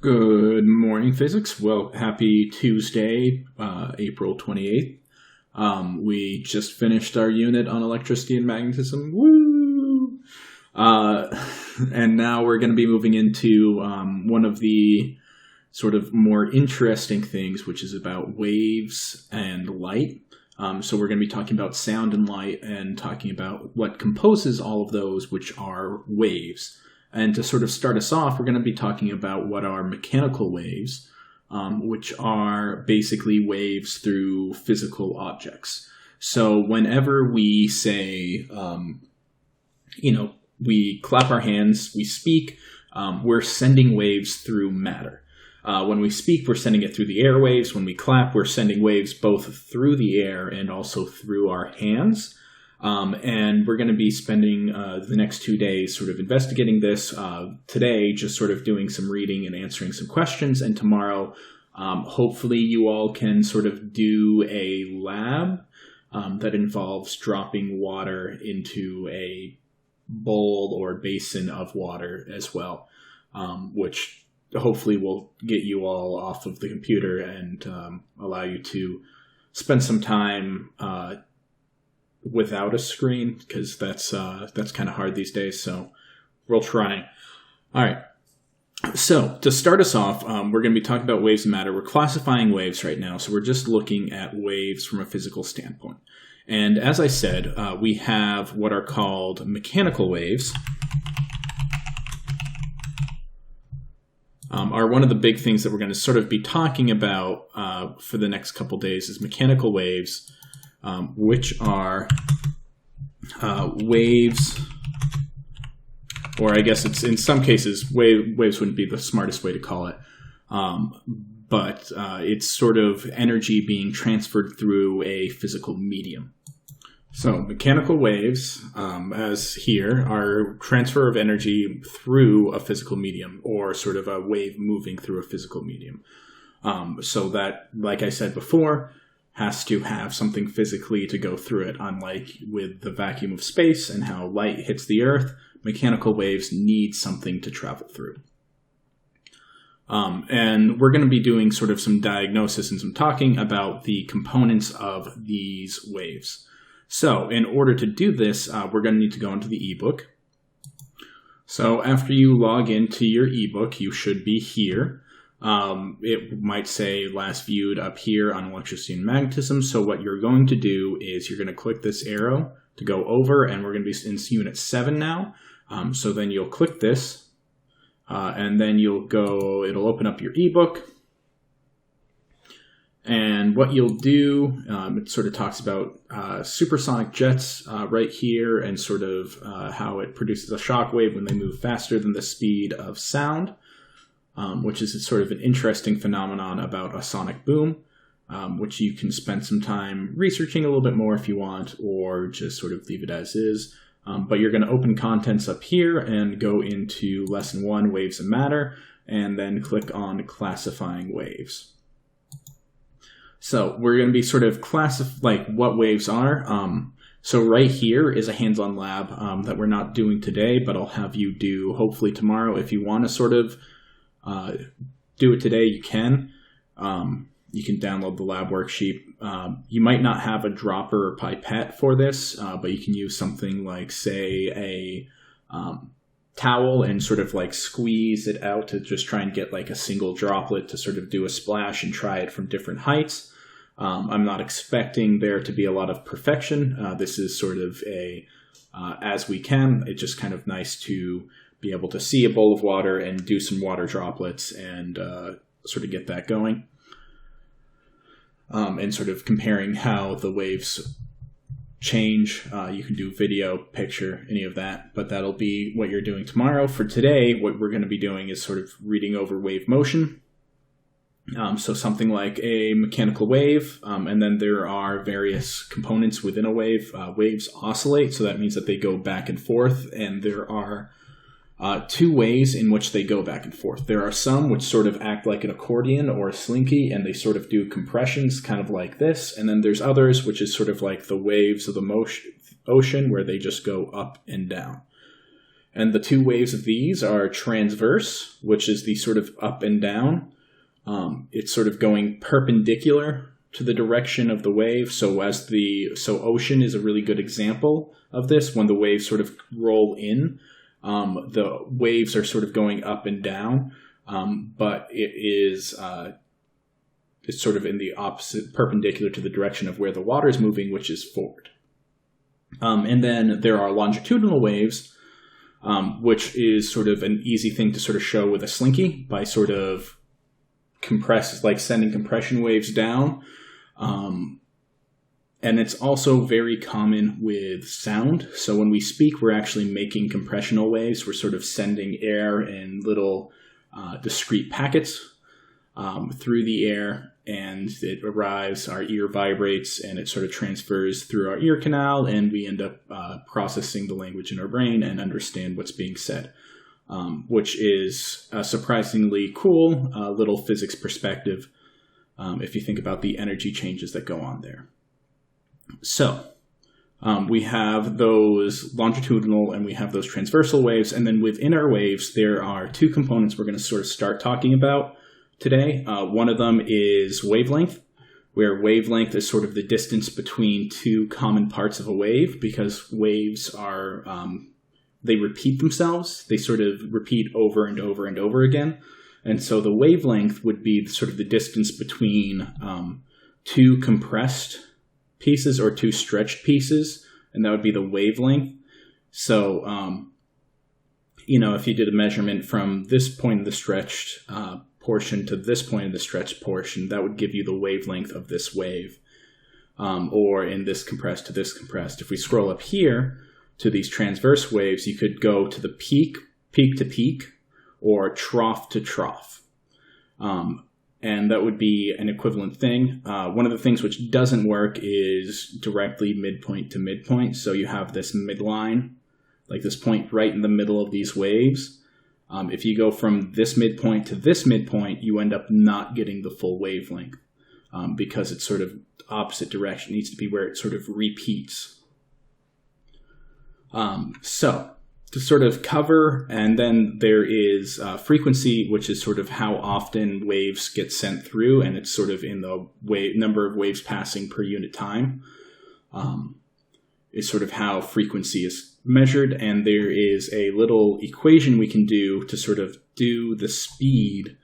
Good morning, physics. Well, happy Tuesday, April 28th. We just finished our unit on electricity and magnetism. Woo! And now we're going to be moving into one of the sort of more interesting things, which is about waves and light. So we're going to be talking about sound and light and talking about what composes all of those, which are waves. And to sort of start us off, we're going to be talking about what are mechanical waves, which are basically waves through physical objects. So whenever we say, we clap our hands, we speak, we're sending waves through matter. When we speak, we're sending it through the airwaves. When we clap, we're sending waves both through the air and also through our hands. And we're going to be spending the next 2 days sort of investigating this. Today, just sort of doing some reading and answering some questions. And tomorrow, hopefully you all can sort of do a lab that involves dropping water into a bowl or basin of water as well, which hopefully will get you all off of the computer and allow you to spend some time without a screen, because that's kind of hard these days, so we'll try. All right. So to start us off, we're going to be talking about waves and matter. We're classifying waves right now, so we're just looking at waves from a physical standpoint. And as I said, we have what are called mechanical waves. Are one of the big things that we're going to sort of be talking about for the next couple days is mechanical waves. Which are waves, or I guess it's in some cases, waves wouldn't be the smartest way to call it, but it's sort of energy being transferred through a physical medium. So mechanical waves, as here, are transfer of energy through a physical medium, or sort of a wave moving through a physical medium. So that, like I said before, has to have something physically to go through it. Unlike with the vacuum of space and how light hits the earth, mechanical waves need something to travel through. And we're going to be doing sort of some diagnosis and some talking about the components of these waves. So in order to do this, we're going to need to go into the ebook. So after you log into your ebook, you should be here. It might say last viewed up here on electricity and magnetism. So what you're going to do is you're going to click this arrow to go over, and we're going to be in unit 7 now. So then you'll click this, and then it'll open up your ebook. And what you'll do, it sort of talks about supersonic jets right here, and sort of how it produces a shock wave when they move faster than the speed of sound. Which is sort of an interesting phenomenon about a sonic boom, which you can spend some time researching a little bit more if you want, or just sort of leave it as is. But you're going to open contents up here and go into Lesson 1, Waves and Matter, and then click on Classifying Waves. So we're going to be sort of what waves are. So right here is a hands-on lab that we're not doing today, but I'll have you do hopefully tomorrow. If you want to sort of do it today, you can. You can download the lab worksheet. You might not have a dropper or pipette for this, but you can use something like, say, a towel and sort of like squeeze it out to just try and get like a single droplet to sort of do a splash and try it from different heights. I'm not expecting there to be a lot of perfection. This is sort of as we can. It's just kind of nice to be able to see a bowl of water and do some water droplets and sort of get that going. And sort of comparing how the waves change. You can do video, picture, any of that, but that'll be what you're doing tomorrow. For today, what we're going to be doing is sort of reading over wave motion. So something like a mechanical wave, and then there are various components within a wave. Waves oscillate, so that means that they go back and forth, and there are two ways in which they go back and forth. There are some which sort of act like an accordion or a slinky, and they sort of do compressions kind of like this. And then there's others which is sort of like the waves of the ocean, where they just go up and down. And the two waves of these are transverse, which is the sort of up and down. It's sort of going perpendicular to the direction of the wave. So ocean is a really good example of this. When the waves sort of roll in, the waves are sort of going up and down, but it's sort of in the opposite, perpendicular to the direction of where the water is moving, which is forward. And then there are longitudinal waves, which is sort of an easy thing to sort of show with a slinky by sort of like sending compression waves down. And it's also very common with sound. So when we speak, we're actually making compressional waves. We're sort of sending air in little discrete packets through the air, and it arrives, our ear vibrates, and it sort of transfers through our ear canal, and we end up processing the language in our brain and understand what's being said, which is a surprisingly cool little physics perspective if you think about the energy changes that go on there. So we have those longitudinal and we have those transversal waves, and then within our waves there are two components we're going to sort of start talking about today. One of them is wavelength, where wavelength is sort of the distance between two common parts of a wave, because waves are, they repeat themselves. They sort of repeat over and over and over again. And so the wavelength would be sort of the distance between two compressed pieces or two stretched pieces, and that would be the wavelength. So, if you did a measurement from this point of the stretched portion to this point of the stretched portion, that would give you the wavelength of this wave, or in this compressed to this compressed. If we scroll up here to these transverse waves, you could go to the peak to peak, or trough to trough. And that would be an equivalent thing. One of the things which doesn't work is directly midpoint to midpoint. So you have this midline, like this point right in the middle of these waves. If you go from this midpoint to this midpoint, you end up not getting the full wavelength because it's sort of opposite direction. It needs to be where it sort of repeats. So to sort of cover, and then there is frequency, which is sort of how often waves get sent through, and it's sort of in the number of waves passing per unit time, is sort of how frequency is measured. And there is a little equation we can do to sort of do the speed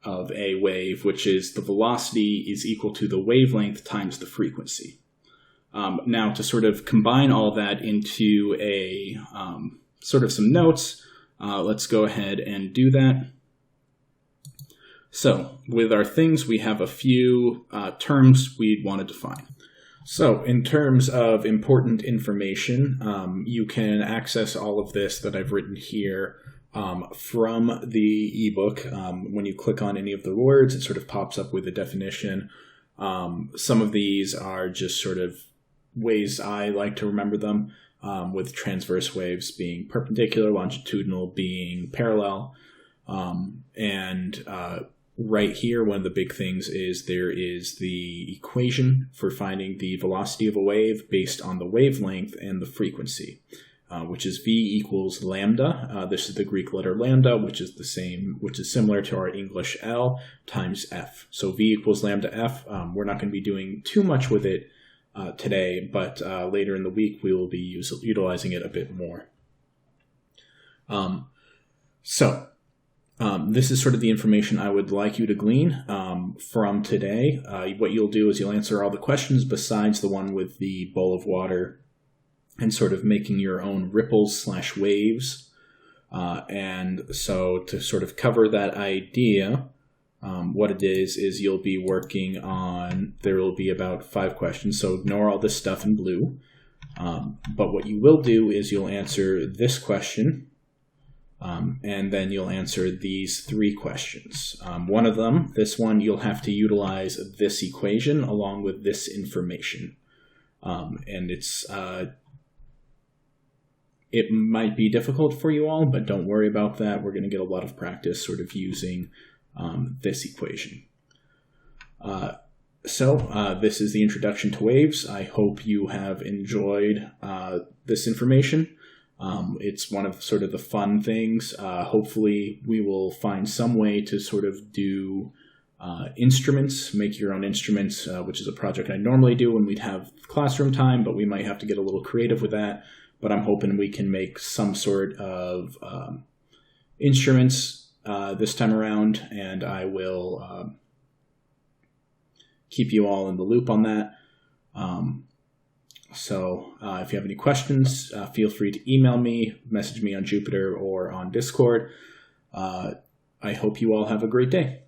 of a wave, which is the velocity is equal to the wavelength times the frequency. Now, to sort of combine all that into a sort of some notes, let's go ahead and do that. So with our things, we have a few terms we'd want to define. So in terms of important information, you can access all of this that I've written here from the ebook. When you click on any of the words, it sort of pops up with a definition. Some of these are just sort of ways I like to remember them. With transverse waves being perpendicular, longitudinal being parallel. And right here, one of the big things is there is the equation for finding the velocity of a wave based on the wavelength and the frequency, which is v equals lambda. This is the Greek letter lambda, which is similar to our English L, times f. So v equals lambda f. We're not going to be doing too much with it today, but later in the week we will be utilizing it a bit more. This is sort of the information I would like you to glean from today. What you'll do is you'll answer all the questions besides the one with the bowl of water and sort of making your own ripples / waves. And so to sort of cover that idea, what it is you'll be working on, there will be about 5 questions, so ignore all this stuff in blue. But what you will do is you'll answer this question, and then you'll answer these 3 questions. One of them, this one, you'll have to utilize this equation along with this information. And it might be difficult for you all, but don't worry about that. We're going to get a lot of practice sort of using this equation. This is the introduction to waves. I hope you have enjoyed this information. It's one of sort of the fun things. Hopefully we will find some way to sort of do instruments, make your own instruments, which is a project I normally do when we'd have classroom time, but we might have to get a little creative with that. But I'm hoping we can make some sort of instruments this time around, and I will keep you all in the loop on that. So if you have any questions, feel free to email me, message me on Jupiter or on Discord. I hope you all have a great day.